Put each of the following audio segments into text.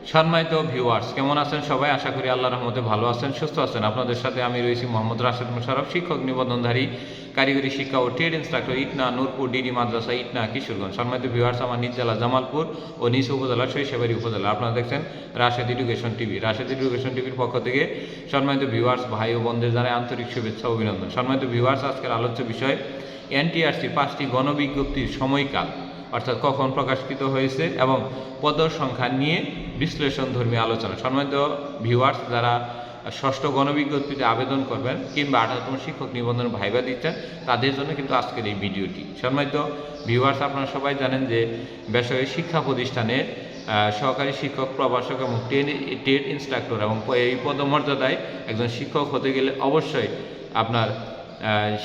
সম্মানিত ভিউয়ার্স, কেমন আছেন সবাই? আশা করি আল্লাহর রহমতে ভালো আছেন, সুস্থ আছেন। আপনাদের সাথে আমি রয়েছি মোহাম্মদ রাশেদ মোশাররফ, শিক্ষক নিবন্ধনধারী, কারিগরি শিক্ষা ও trade instructor, Itna Nurpur DD মাদ্রাসা, ইটনা, কিশোরগঞ্জ। সম্মানিত ভিউয়ার্স, আমার নিজ জেলা জামালপুর ও নিজ উপজেলা সরিষাবাড়ি উপজেলা। আপনারা দেখছেন Rashed education TV. Rashed education টিভির পক্ষ থেকে সম্মানিত ভিউয়ার্স, ভাই ও বোনদের জানাই আন্তরিক শুভেচ্ছা ও অভিনন্দন। সম্মানিত ভিউয়ার্স, আজকের আলোচ্য বিষয় এনটিআরসির 5টি গণবিজ্ঞপ্তির সময়কাল, অর্থাৎ কখন প্রকাশিত হয়েছে এবং পদের সংখ্যা নিয়ে বিশ্লেষণধর্মী আলোচনা। সম্মানিত ভিউয়ার্স, যারা ষষ্ঠ গণবিজ্ঞপ্তিতে আবেদন করবেন কিংবা 18তম শিক্ষক নিবন্ধন ভাইবা দিচ্ছেন, তাদের জন্য কিন্তু আজকের এই ভিডিওটি। সম্মানিত ভিউয়ার্স, আপনারা সবাই জানেন যে বেসরকারি শিক্ষা প্রতিষ্ঠানে সহকারী শিক্ষক, প্রভাষক এবং ট্রেড ইনস্ট্রাক্টর এবং এই পদমর্যাদায় একজন শিক্ষক হতে গেলে অবশ্যই আপনার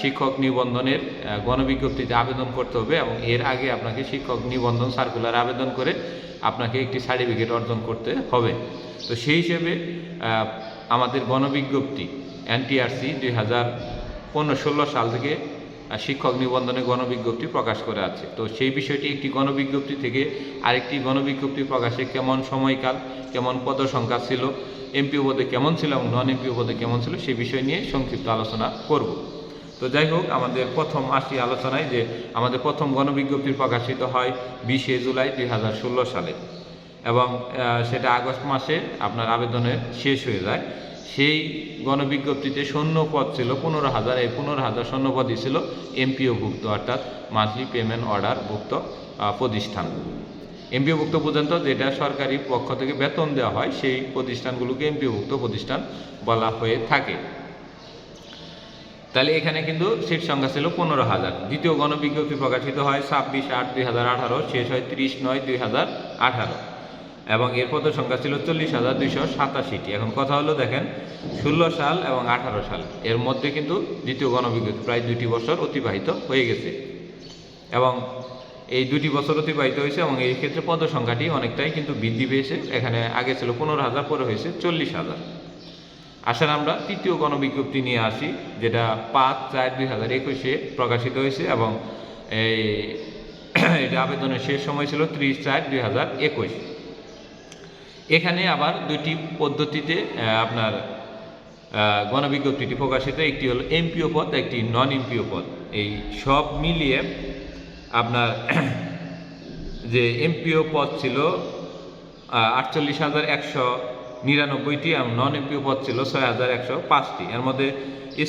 শিক্ষক নিবন্ধনের গণবিজ্ঞপ্তিতে আবেদন করতে হবে এবং এর আগে আপনাকে শিক্ষক নিবন্ধন সার্কুলার আবেদন করে আপনাকে একটি সার্টিফিকেট অর্জন করতে হবে। তো সেই হিসেবে আমাদের গণবিজ্ঞপ্তি এনটিআরসি 2015-16 সাল থেকে শিক্ষক নিবন্ধনের গণবিজ্ঞপ্তি প্রকাশ করে আছে। তো সেই বিষয়টি একটি গণবিজ্ঞপ্তি থেকে আরেকটি গণবিজ্ঞপ্তি প্রকাশে কেমন সময়কাল, কেমন পদসংখ্যা ছিল, এমপিও পদে কেমন ছিল এবং নন এমপিও পদে কেমন ছিল, সেই বিষয় নিয়ে সংক্ষিপ্ত আলোচনা করব। তো যাই হোক, আমাদের প্রথম আসি আলোচনায় যে আমাদের প্রথম গণবিজ্ঞপ্তি প্রকাশিত হয় 20শে জুলাই 2016 সালে এবং সেটা আগস্ট মাসে আপনার আবেদনের শেষ হয়ে যায়। সেই গণবিজ্ঞপ্তিতে শূন্য পদ ছিল 15,000। এই 15,000 শূন্য পদই ছিল এমপিওভুক্ত, অর্থাৎ মান্থলি পেমেন্ট অর্ডার ভুক্ত প্রতিষ্ঠান। এমপিওভুক্ত পর্যন্ত যেটা সরকারি পক্ষ থেকে বেতন দেওয়া হয়, সেই প্রতিষ্ঠানগুলোকে এমপিওভুক্ত প্রতিষ্ঠান বলা হয়ে থাকে। তাহলে এখানে কিন্তু সিট সংখ্যা ছিল 15,000। দ্বিতীয় গণবিজ্ঞপ্তি প্রকাশিত হয় 26/8/2018, শেষ হয় 30/9/2018 এবং এর পদের সংখ্যা ছিল 40,287টি। এখন কথা হলো, দেখেন 16 সাল এবং 18 সাল এর মধ্যে কিন্তু দ্বিতীয় গণবিজ্ঞপ্তি প্রায় 2টি বছর অতিবাহিত হয়ে গেছে এবং এই 2টি বছর অতিবাহিত হয়েছে এবং এই ক্ষেত্রে পদের সংখ্যাটি অনেকটাই কিন্তু বৃদ্ধি পেয়েছে। এখানে আগে ছিল 15,000, পরে হয়েছে 40,000। আসলে আমরা তৃতীয় গণবিজ্ঞপ্তি নিয়ে আসি, যেটা 5/4/2021 প্রকাশিত হয়েছে এবং এটা আবেদনের শেষ সময় ছিল 30/4/2021। এখানে আবার দুটি পদ্ধতিতে আপনার গণবিজ্ঞপ্তিটি প্রকাশিত, একটি হলো এমপিও পদ, একটি নন এমপিও পদ। এই সব মিলিয়ে আপনার যে এমপিও পদ ছিল 48,199টি এবং নন এমপিও পদ ছিল 6,105টি। এর মধ্যে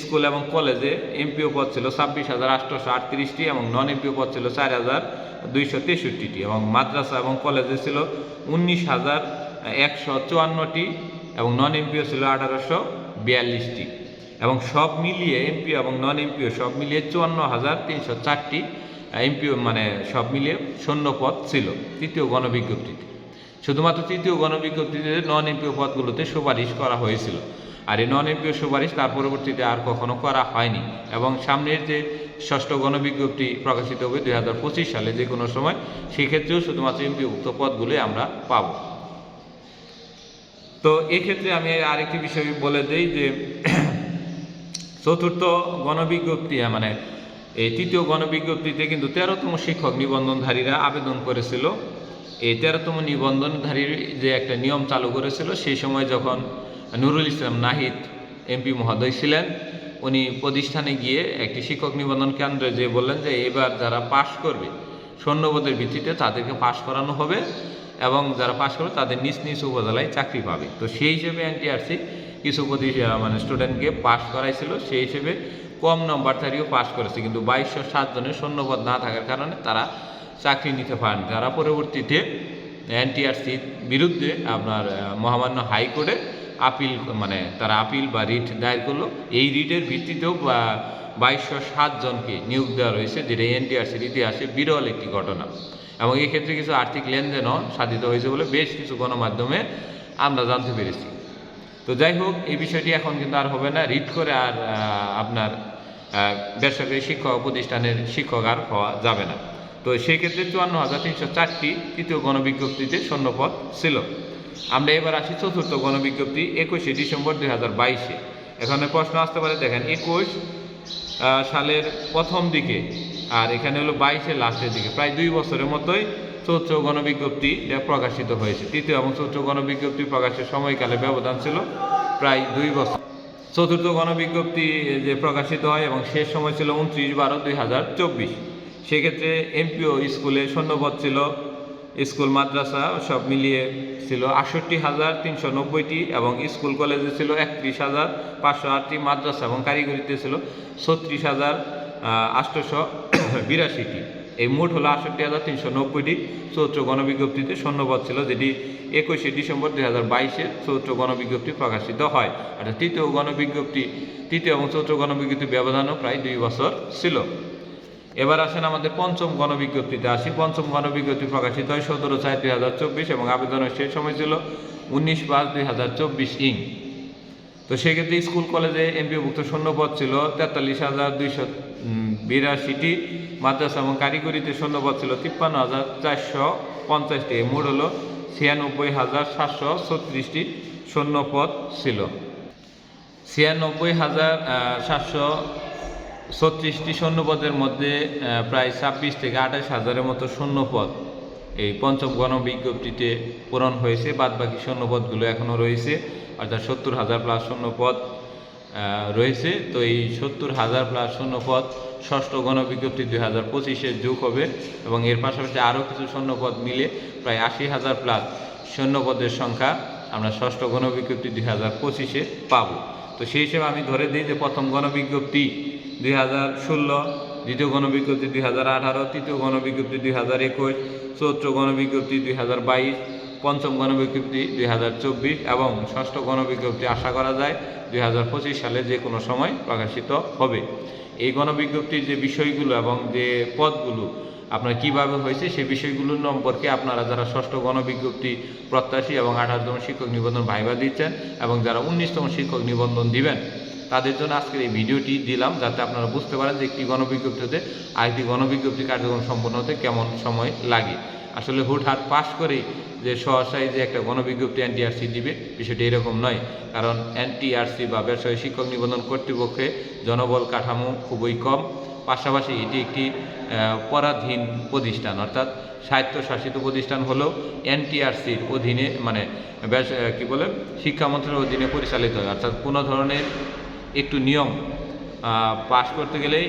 স্কুল এবং কলেজে এমপিও পদ ছিল 26,838টি এবং নন এমপিও পদ ছিল 4,263টি এবং মাদ্রাসা এবং কলেজে ছিল 19,154টি এবং নন এমপিও ছিল 1,842টি এবং সব মিলিয়ে এমপিও এবং নন এমপিও সব মিলিয়ে 54,304টি এমপিও, মানে সব মিলিয়ে শূন্য পদ ছিল তৃতীয় গণবিজ্ঞপ্তিতে। শুধুমাত্র তৃতীয় গণবিজ্ঞপ্তিতে নন এমপিও পদগুলোতে সুপারিশ করা হয়েছিল, আর এই নন এমপিও সুপারিশ তার পরবর্তীতে আর কখনো করা হয়নি এবং সামনের যে ষষ্ঠ গণবিজ্ঞপ্তি প্রকাশিত হবে 2025 সালে যে কোনো সময়, সেক্ষেত্রেও শুধুমাত্র এমপিওভুক্ত পদগুলোই আমরা পাব। তো এক্ষেত্রে আমি আরেকটি বিষয় বলে দিই যে চতুর্থ গণবিজ্ঞপ্তি, মানে এই তৃতীয় গণবিজ্ঞপ্তিতে কিন্তু 13তম শিক্ষক নিবন্ধনধারীরা আবেদন করেছিল। এই 13তম নিবন্ধনধারীর যে একটা নিয়ম চালু করেছিল, সেই সময় যখন নুরুল ইসলাম নাহিদ এমপি মহোদয় ছিলেন, উনি প্রতিষ্ঠানে গিয়ে একটি শিক্ষক নিবন্ধন কেন্দ্রে যে বললেন যে এবার যারা পাশ করবে শূন্যপদের ভিত্তিতে তাদেরকে পাশ করানো হবে এবং যারা পাশ করবে তাদের নিজ নিজ উপজেলায় চাকরি পাবে। তো সেই হিসেবে এনটিআরসি কিছু স্টুডেন্টকে পাশ করাইছিল, সেই হিসেবে কম নম্বরধারীও পাশ করেছে, কিন্তু 2207 জনের শূন্যপদ না থাকার কারণে তারা চাকরি নিতে পারেন। তারা পরবর্তীতে এনটিআরসির বিরুদ্ধে আপনার মহামান্য হাইকোর্টে আপিল, মানে তারা আপিল বা রিট দায়ের করলো। এই রিটের ভিত্তিতেও 2207 জনকে নিয়োগ দেওয়া রয়েছে, যেটা এনটিআরসির ইতিহাসে বিরল একটি ঘটনা এবং এক্ষেত্রে কিছু আর্থিক লেনদেনও সাধিত হয়েছে বলে বেশ কিছু গণমাধ্যমে আমরা জানতে পেরেছি। তো যাই হোক, এই বিষয়টি এখন কিন্তু আর হবে না, রিট করে আর আপনার বেসরকারি শিক্ষা প্রতিষ্ঠানের শিক্ষক আর হওয়া যাবে না। তো সেই ক্ষেত্রে 54,304টি তৃতীয় গণবিজ্ঞপ্তিতে শূন্যপদ ছিল। আমরা এবার আসি চতুর্থ গণবিজ্ঞপ্তি 21শে ডিসেম্বর 2022। এখানে প্রশ্ন আসতে পারে, দেখেন 21 সালের প্রথম দিকে আর এখানে হলো 22-এর লাস্টের দিকে, প্রায় 2 বছরের মতোই চতুর্থ গণবিজ্ঞপ্তি প্রকাশিত হয়েছে। তৃতীয় এবং চতুর্থ গণবিজ্ঞপ্তি প্রকাশের সময়কালে ব্যবধান ছিল প্রায় 2 বছর। চতুর্থ গণবিজ্ঞপ্তি যে প্রকাশিত হয় এবং শেষ সময় ছিল 29/12/2024। সেক্ষেত্রে এমপিও স্কুলে শূন্যপদ ছিল, স্কুল মাদ্রাসা সব মিলিয়ে ছিল 68,390টি এবং স্কুল কলেজে ছিল 31,508টি, মাদ্রাসা এবং কারিগরিতে ছিল 36,882টি। এই মোট হলো 68,390টি চতুর্থ গণবিজ্ঞপ্তিতে শূন্যপদ ছিল, যেটি 21শে ডিসেম্বর 2022-এ চতুর্থ গণবিজ্ঞপ্তি প্রকাশিত হয়। অর্থাৎ তৃতীয় এবং চতুর্থ গণবিজ্ঞপ্তির ব্যবধানও প্রায় 2 বছর ছিল। এবার আসেন আমাদের পঞ্চম গণবিজ্ঞপ্তিতে আসি। পঞ্চম গণবিজ্ঞপ্তি প্রকাশিত হয় 17/4/2024 এবং আবেদনের শেষ সময় ছিল 19/5/2024 তো সেক্ষেত্রে স্কুল কলেজে এমপিওভুক্ত শূন্যপদ ছিল 43,282টি, মাদ্রাসা এবং কারিগরিতে শূন্যপদ ছিল 53,450টি। মোট হলো 96,736টি শূন্যপদ ছিল। 96,736টি শূন্যপদের মধ্যে প্রায় 26 থেকে 28,000-এর মতো শূন্যপদ এই পঞ্চম গণবিজ্ঞপ্তিতে পূরণ হয়েছে। বাদবাকি শূন্যপদগুলো এখনও রয়েছে, অর্থাৎ 70,000+ শূন্যপদ রয়েছে। তো এই 70,000+ শূন্যপদ ষষ্ঠ গণবিজ্ঞপ্তি 2025-এ যোগ হবে এবং এর পাশাপাশি আরও কিছু শূন্যপদ মিলে প্রায় 80,000+ শূন্যপদের সংখ্যা আমরা ষষ্ঠ গণবিজ্ঞপ্তি 2025-এ পাব। তো সেই হিসেবে আমি ধরে দিই যে প্রথম গণবিজ্ঞপ্তি 2016, দ্বিতীয় গণবিজ্ঞপ্তি 2018, তৃতীয় গণবিজ্ঞপ্তি 2021, চতুর্থ গণবিজ্ঞপ্তি 2022, পঞ্চম গণবিজ্ঞপ্তি 2024 এবং ষষ্ঠ গণবিজ্ঞপ্তি আশা করা যায় 2025 সালে যে কোনো সময় প্রকাশিত হবে। এই গণবিজ্ঞপ্তির যে বিষয়গুলো এবং যে পদগুলো আপনার কিভাবে হয়েছে সেই বিষয়গুলোর সম্পর্কে আপনারা যারা ষষ্ঠ গণবিজ্ঞপ্তি প্রত্যাশী এবং 18তম শিক্ষক নিবন্ধন ভাইবা দিচ্ছেন এবং যারা 19তম শিক্ষক নিবন্ধন দিবেন তাদের জন্য আজকের এই ভিডিওটি দিলাম, যাতে আপনারা বুঝতে পারেন যে একটি গণবিজ্ঞপ্তি হতে আরেকটি গণবিজ্ঞপ্তি কার্যক্রম সম্পন্ন হতে কেমন সময় লাগে। আসলে হুটহাট পাশ করেই যে সহসায় যে একটা গণবিজ্ঞপ্তি এনটিআরসি দিবে, বিষয়টি এরকম নয়। কারণ এনটিআরসি বা ব্যবসায়ী শিক্ষক নিবন্ধন কর্তৃপক্ষে জনবল কাঠামো খুবই কম, পাশাপাশি এটি একটি পরাধীন প্রতিষ্ঠান, অর্থাৎ স্বায়ত্তশাসিত প্রতিষ্ঠান হলেও এনটিআরসির অধীনে মানে শিক্ষা মন্ত্রণালয়ের অধীনে পরিচালিত হয়। অর্থাৎ কোনো ধরনের একটু নিয়ম পাশ করতে গেলেই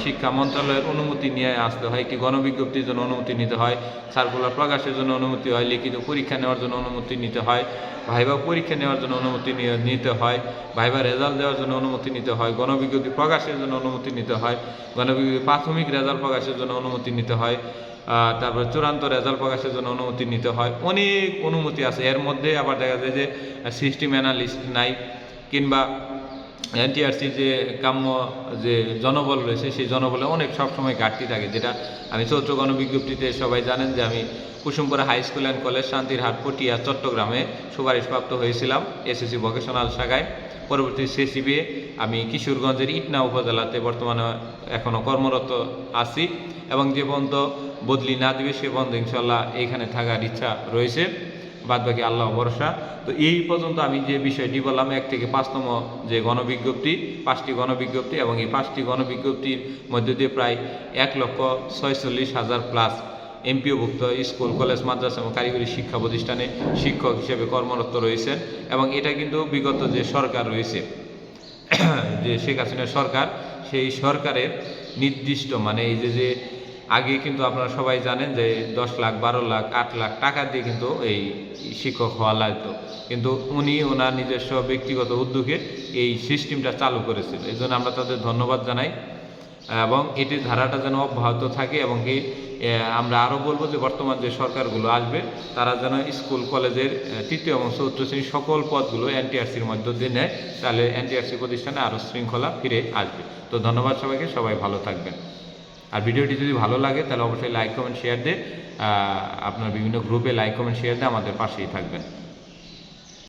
শিক্ষা মন্ত্রণালয়ের অনুমতি নিয়ে আসতে হয়। একটি গণবিজ্ঞপ্তির জন্য অনুমতি নিতে হয়, সার্কুলার প্রকাশের জন্য অনুমতি হয়, লিখিত পরীক্ষা নেওয়ার জন্য অনুমতি নিতে হয়, ভাইবা পরীক্ষা নেওয়ার জন্য অনুমতি নিতে হয়, ভাইবা রেজাল্ট দেওয়ার জন্য অনুমতি নিতে হয়, গণবিজ্ঞপ্তি প্রকাশের জন্য অনুমতি নিতে হয়, গণবিজ্ঞপ্তি প্রাথমিক রেজাল্ট প্রকাশের জন্য অনুমতি নিতে হয়, তারপর চূড়ান্ত রেজাল্ট প্রকাশের জন্য অনুমতি নিতে হয়। অনেক অনুমতি আছে। এর মধ্যে আবার দেখা যায় যে সিস্টেম অ্যানালিস্ট নাই, কিংবা এনটিআরসি যে কাম্য যে জনবল রয়েছে সেই জনবলে অনেক সবসময় ঘাটতি থাকে, যেটা আমি চতুর্থ গণবিজ্ঞপ্তিতে সবাই জানেন যে আমি Kusumpura high school and college, Shantirhat, Patiya, চট্টগ্রামে সুপারিশপ্রাপ্ত হয়েছিলাম এসএসসি ভোকেশনাল শাখায়। পরবর্তী সিসিবিএ আমি কিশোরগঞ্জের ইটনা উপজেলাতে বর্তমানে এখনও কর্মরত আছি এবং যে পর্যন্ত বদলি না দিবে সে পর্যন্ত ইনশাল্লাহ এইখানে থাকার ইচ্ছা রয়েছে, বাদবাকি আল্লাহ ভরসা। তো এই পর্যন্ত আমি যে বিষয়টি বললাম 1 থেকে 5তম যে গণবিজ্ঞপ্তি, 5টি গণবিজ্ঞপ্তি এবং এই 5টি গণবিজ্ঞপ্তির মধ্যে দিয়ে প্রায় 1,46,000+ এমপিওভুক্ত স্কুল, কলেজ, মাদ্রাসা এবং কারিগরি শিক্ষা প্রতিষ্ঠানে শিক্ষক হিসেবে কর্মরত রয়েছেন। এবং এটা কিন্তু বিগত যে সরকার রয়েছে যে শেখ হাসিনা সরকার, সেই সরকারের নির্দিষ্ট এই যে আগে কিন্তু আপনারা সবাই জানেন যে 10 লাখ, 12 লাখ, 8 লাখ টাকা দিয়ে কিন্তু এই শিক্ষক হওয়া লাগতো, কিন্তু উনি ওনার নিজস্ব ব্যক্তিগত উদ্যোগে এই সিস্টেমটা চালু করেছিল। এই জন্য আমরা তাদের ধন্যবাদ জানাই এবং এটির ধারাটা যেন অব্যাহত থাকে। এবং আমরা আরও বলবো যে বর্তমান যে সরকারগুলো আসবে তারা যেন স্কুল কলেজের 3য় এবং 4র্থ শ্রেণীর সকল পদগুলো এনটিআরসির মধ্য দিয়ে নেয়, তাহলে এনটিআরসি প্রতিষ্ঠানে আরও শৃঙ্খলা ফিরে আসবে। তো ধন্যবাদ সবাইকে, সবাই ভালো থাকবেন। আর ভিডিওটি যদি ভালো লাগে তাহলে অবশ্যই লাইক, কমেন্ট, শেয়ার দিয়ে আপনার বিভিন্ন গ্রুপে লাইক, কমেন্ট, শেয়ার দিয়ে আমাদের পাশেই থাকবেন।